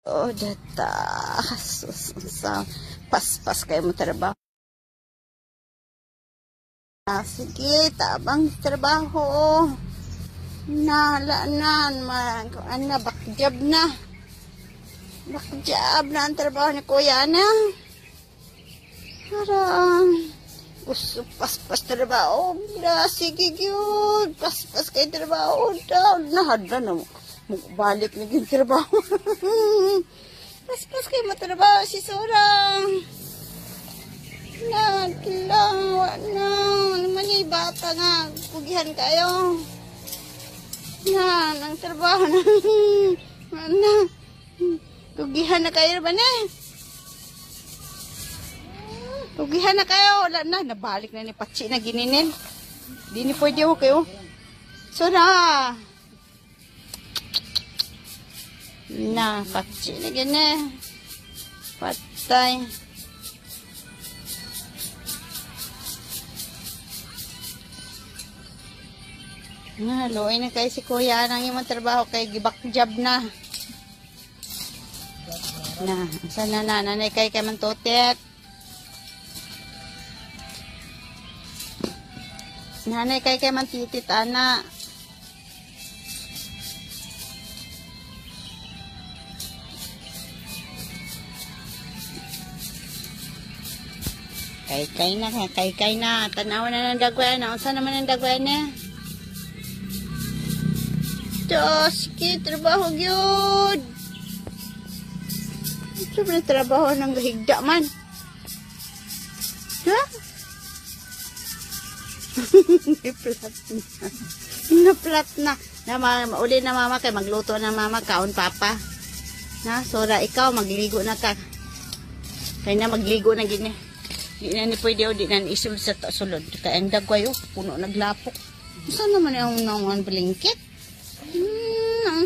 Oh, data. Sa pas-pas kayo mo trabaho. Sige, tabang trabaho. Nalanan, bakjab na. Bakjab na ang trabaho ni Kuya na. Parang gusto pas-pas trabaho. Sige yun. Pas-pas kayo trabaho. Nahadla na mo. Balik na yung trabaho. Pas-pas kayo matrabaho si Sorang. Naglawa na. Naman yung bata nga. Pugihan kayo. Ang trabaho na. Pugihan na kayo ba na? Pugihan na kayo. Wala na. Nabalik na ni Pachi na gininin. Di ni pwede ako kayo. Sora. Na, Pachi na gini. Patay. Luoy na kayo si Kuya nang yung trabaho kay gibakjab na. Sana nanay kayo kay mantutit. Nanay kayo kay mantitit, ana. Kay na. Tanaw na ng dagway na. Unsa naman ang dagway na? Diyos, trabaho yun. Ito ba trabaho ng gahigda man? Ha? Naplat na. Uli na mama kay magluto na mama kaon papa. Na, Sora, ikaw magligo na ka. Kaya na magligo na gini. Di na ni pwede o di na isulod sa sulod. Kaya ang dagway puno naglapok. Saan naman yung naungan blingkit?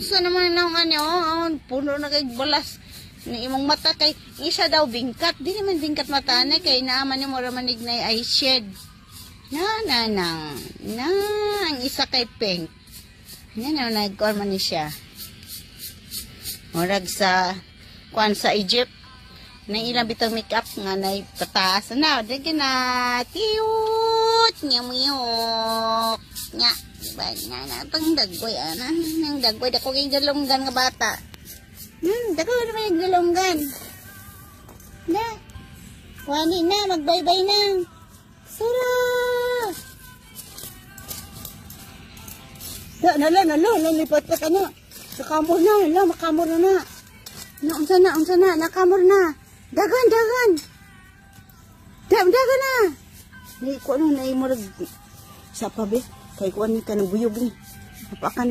Saan naman yung puno na kay balas. Ni imong mata kay isa daw bingkat. Di naman bingkat mata na kay naaman yung mura manig na eye shed. Ang isa kay pink. Nagkuhan man ni siya. Murag sa kuhan sa Egypt. Nang ilang bitang makeup nga na pataas na. Dagi na. Cute. Nyamuyok. Nya. Diba? Natang dagway. Nang dagway. Dako kay galunggan nga bata. Dako naman yung galunggan. Na. Wani na. Magbaybay na. Sara. Nalo. Lipat pa ka na. Nakamor na. Makamor na. Unsa na. Nakamor na. Dagan. Dagan na. Ni ko ano na imurag sa pabe. Kay ko ani ka ng buyog ni. Apa ka ni.